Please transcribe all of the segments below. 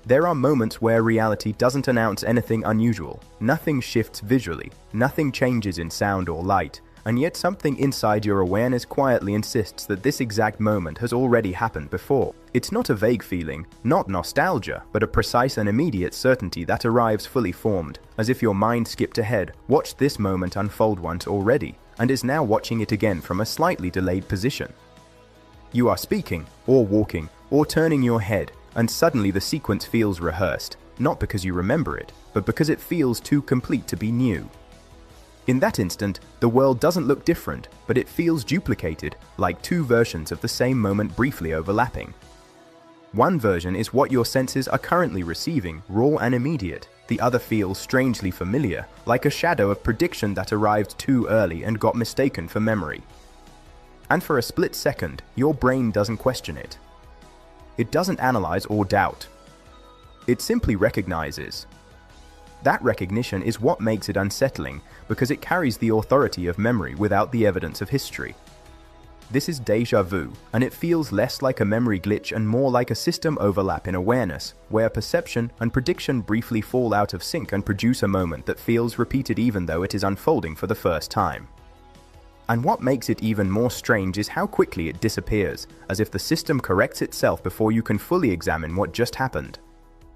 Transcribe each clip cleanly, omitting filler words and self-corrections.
There are moments where reality doesn't announce anything unusual, nothing shifts visually, nothing changes in sound or light, and yet something inside your awareness quietly insists that this exact moment has already happened before. It's not a vague feeling, not nostalgia, but a precise and immediate certainty that arrives fully formed, as if your mind skipped ahead, watched this moment unfold once already, and is now watching it again from a slightly delayed position. You are speaking, or walking, or turning your head, and suddenly the sequence feels rehearsed, not because you remember it, but because it feels too complete to be new. In that instant, the world doesn't look different, but it feels duplicated, like two versions of the same moment briefly overlapping. One version is what your senses are currently receiving, raw and immediate. The other feels strangely familiar, like a shadow of prediction that arrived too early and got mistaken for memory. And for a split second, your brain doesn't question it. It doesn't analyze or doubt. It simply recognizes. That recognition is what makes it unsettling, because it carries the authority of memory without the evidence of history. This is déjà vu, and it feels less like a memory glitch and more like a system overlap in awareness, where perception and prediction briefly fall out of sync and produce a moment that feels repeated even though it is unfolding for the first time. And what makes it even more strange is how quickly it disappears, as if the system corrects itself before you can fully examine what just happened.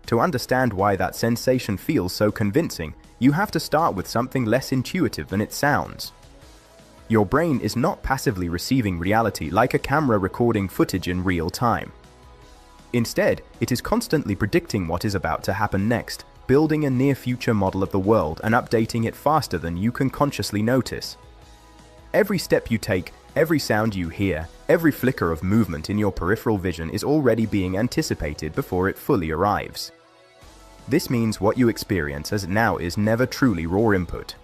To understand why that sensation feels so convincing, you have to start with something less intuitive than it sounds. Your brain is not passively receiving reality like a camera recording footage in real time. Instead, it is constantly predicting what is about to happen next, building a near-future model of the world and updating it faster than you can consciously notice. Every step you take, every sound you hear, every flicker of movement in your peripheral vision is already being anticipated before it fully arrives. This means what you experience as now is never truly raw input.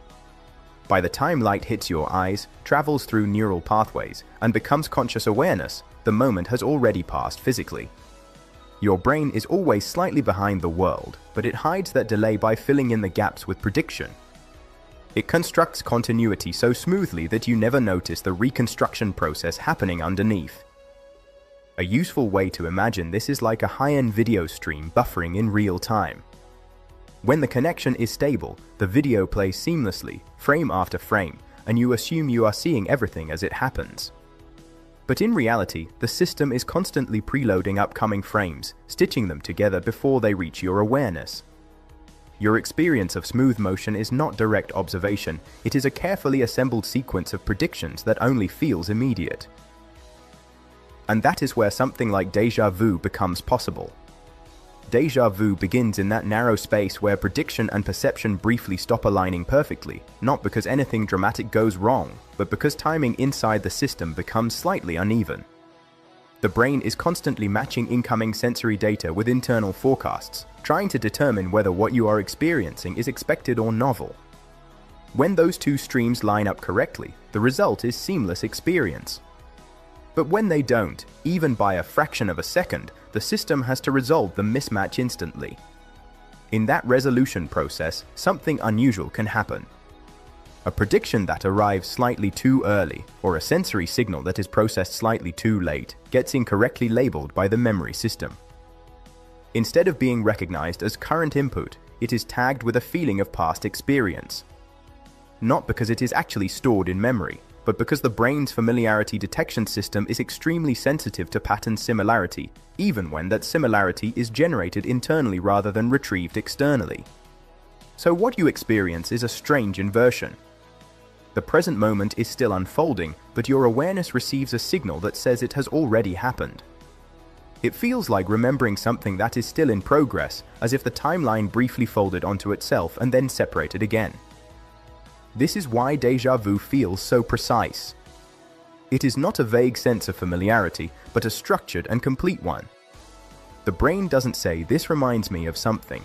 By the time light hits your eyes, travels through neural pathways, and becomes conscious awareness, the moment has already passed physically. Your brain is always slightly behind the world, but it hides that delay by filling in the gaps with prediction. It constructs continuity so smoothly that you never notice the reconstruction process happening underneath. A useful way to imagine this is like a high-end video stream buffering in real time. When the connection is stable, the video plays seamlessly, frame after frame, and you assume you are seeing everything as it happens. But in reality, the system is constantly preloading upcoming frames, stitching them together before they reach your awareness. Your experience of smooth motion is not direct observation, it is a carefully assembled sequence of predictions that only feels immediate. And that is where something like déjà vu becomes possible. Déjà vu begins in that narrow space where prediction and perception briefly stop aligning perfectly, not because anything dramatic goes wrong, but because timing inside the system becomes slightly uneven. The brain is constantly matching incoming sensory data with internal forecasts, trying to determine whether what you are experiencing is expected or novel. When those two streams line up correctly, the result is seamless experience. But when they don't, even by a fraction of a second, the system has to resolve the mismatch instantly. In that resolution process, something unusual can happen. A prediction that arrives slightly too early, or a sensory signal that is processed slightly too late, gets incorrectly labeled by the memory system. Instead of being recognized as current input, it is tagged with a feeling of past experience. Not because it is actually stored in memory, but because the brain's familiarity detection system is extremely sensitive to pattern similarity, even when that similarity is generated internally rather than retrieved externally. So what you experience is a strange inversion. The present moment is still unfolding, but your awareness receives a signal that says it has already happened. It feels like remembering something that is still in progress, as if the timeline briefly folded onto itself and then separated again. This is why déjà vu feels so precise. It is not a vague sense of familiarity, but a structured and complete one. The brain doesn't say, "This reminds me of something."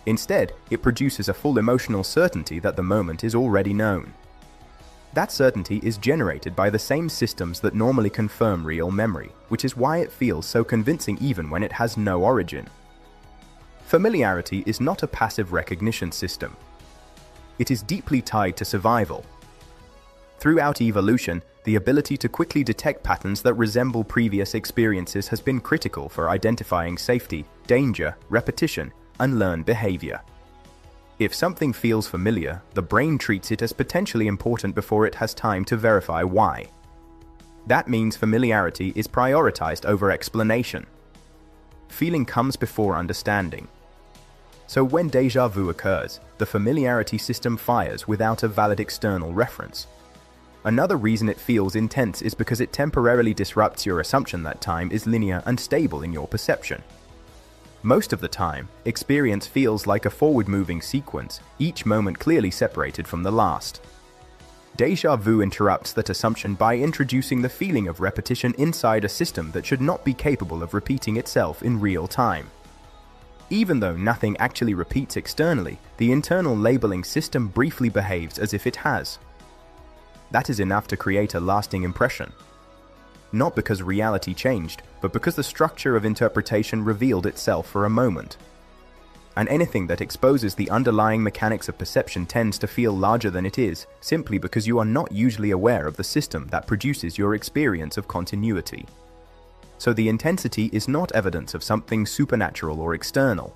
Instead, it produces a full emotional certainty that the moment is already known. That certainty is generated by the same systems that normally confirm real memory, which is why it feels so convincing even when it has no origin. Familiarity is not a passive recognition system. It is deeply tied to survival. Throughout evolution, the ability to quickly detect patterns that resemble previous experiences has been critical for identifying safety, danger, repetition, and learned behavior. If something feels familiar, the brain treats it as potentially important before it has time to verify why. That means familiarity is prioritized over explanation. Feeling comes before understanding. So when déjà vu occurs, the familiarity system fires without a valid external reference. Another reason it feels intense is because it temporarily disrupts your assumption that time is linear and stable in your perception. Most of the time, experience feels like a forward-moving sequence, each moment clearly separated from the last. Déjà vu interrupts that assumption by introducing the feeling of repetition inside a system that should not be capable of repeating itself in real time. Even though nothing actually repeats externally, the internal labeling system briefly behaves as if it has. That is enough to create a lasting impression. Not because reality changed, but because the structure of interpretation revealed itself for a moment. And anything that exposes the underlying mechanics of perception tends to feel larger than it is, simply because you are not usually aware of the system that produces your experience of continuity. So the intensity is not evidence of something supernatural or external.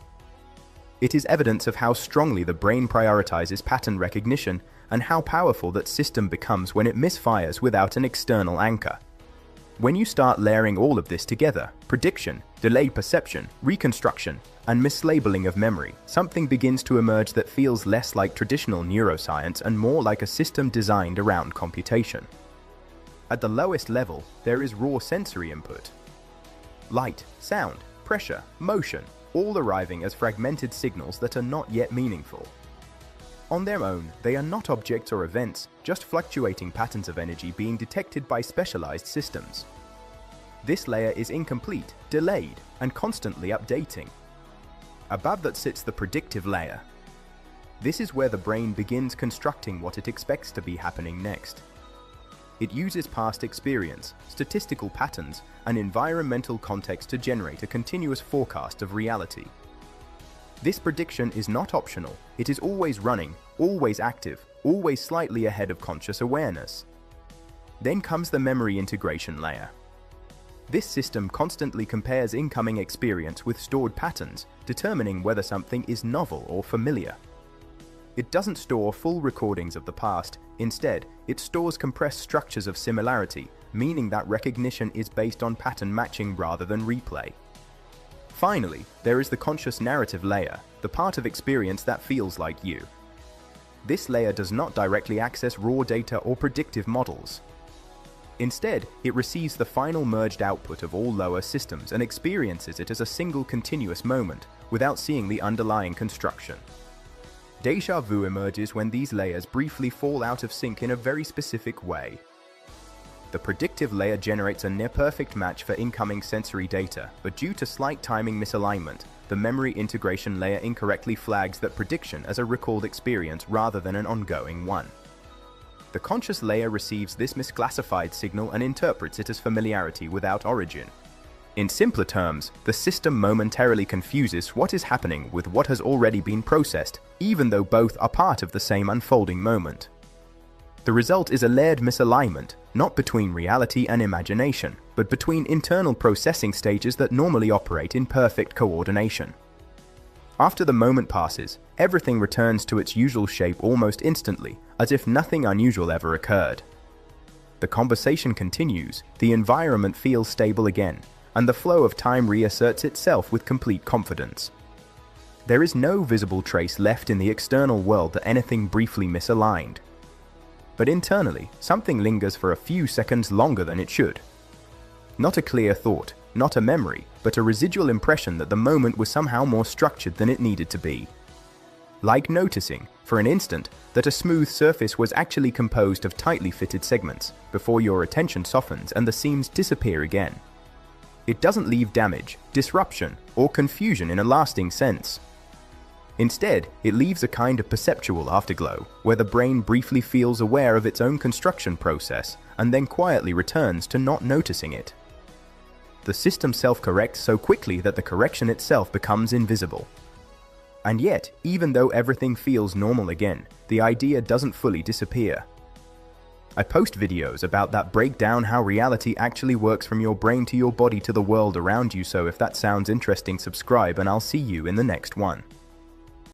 It is evidence of how strongly the brain prioritizes pattern recognition and how powerful that system becomes when it misfires without an external anchor. When you start layering all of this together, prediction, delayed perception, reconstruction, and mislabeling of memory, something begins to emerge that feels less like traditional neuroscience and more like a system designed around computation. At the lowest level, there is raw sensory input. Light, sound, pressure, motion, all arriving as fragmented signals that are not yet meaningful. On their own, they are not objects or events, just fluctuating patterns of energy being detected by specialized systems. This layer is incomplete, delayed, and constantly updating. Above that sits the predictive layer. This is where the brain begins constructing what it expects to be happening next. It uses past experience, statistical patterns, and environmental context to generate a continuous forecast of reality. This prediction is not optional, it is always running, always active, always slightly ahead of conscious awareness. Then comes the memory integration layer. This system constantly compares incoming experience with stored patterns, determining whether something is novel or familiar. It doesn't store full recordings of the past, instead, it stores compressed structures of similarity, meaning that recognition is based on pattern matching rather than replay. Finally, there is the conscious narrative layer, the part of experience that feels like you. This layer does not directly access raw data or predictive models. Instead, it receives the final merged output of all lower systems and experiences it as a single continuous moment, without seeing the underlying construction. Déjà vu emerges when these layers briefly fall out of sync in a very specific way. The predictive layer generates a near-perfect match for incoming sensory data, but due to slight timing misalignment, the memory integration layer incorrectly flags that prediction as a recalled experience rather than an ongoing one. The conscious layer receives this misclassified signal and interprets it as familiarity without origin. In simpler terms, the system momentarily confuses what is happening with what has already been processed, even though both are part of the same unfolding moment. The result is a layered misalignment, not between reality and imagination, but between internal processing stages that normally operate in perfect coordination. After the moment passes, everything returns to its usual shape almost instantly, as if nothing unusual ever occurred. The conversation continues, the environment feels stable again, and the flow of time reasserts itself with complete confidence. There is no visible trace left in the external world that anything briefly misaligned. But internally, something lingers for a few seconds longer than it should. Not a clear thought, not a memory, but a residual impression that the moment was somehow more structured than it needed to be. Like noticing, for an instant, that a smooth surface was actually composed of tightly fitted segments, before your attention softens and the seams disappear again. It doesn't leave damage, disruption, or confusion in a lasting sense. Instead, it leaves a kind of perceptual afterglow, where the brain briefly feels aware of its own construction process and then quietly returns to not noticing it. The system self-corrects so quickly that the correction itself becomes invisible. And yet, even though everything feels normal again, the idea doesn't fully disappear. I post videos about that, break down how reality actually works from your brain to your body to the world around you, so if that sounds interesting, subscribe and I'll see you in the next one.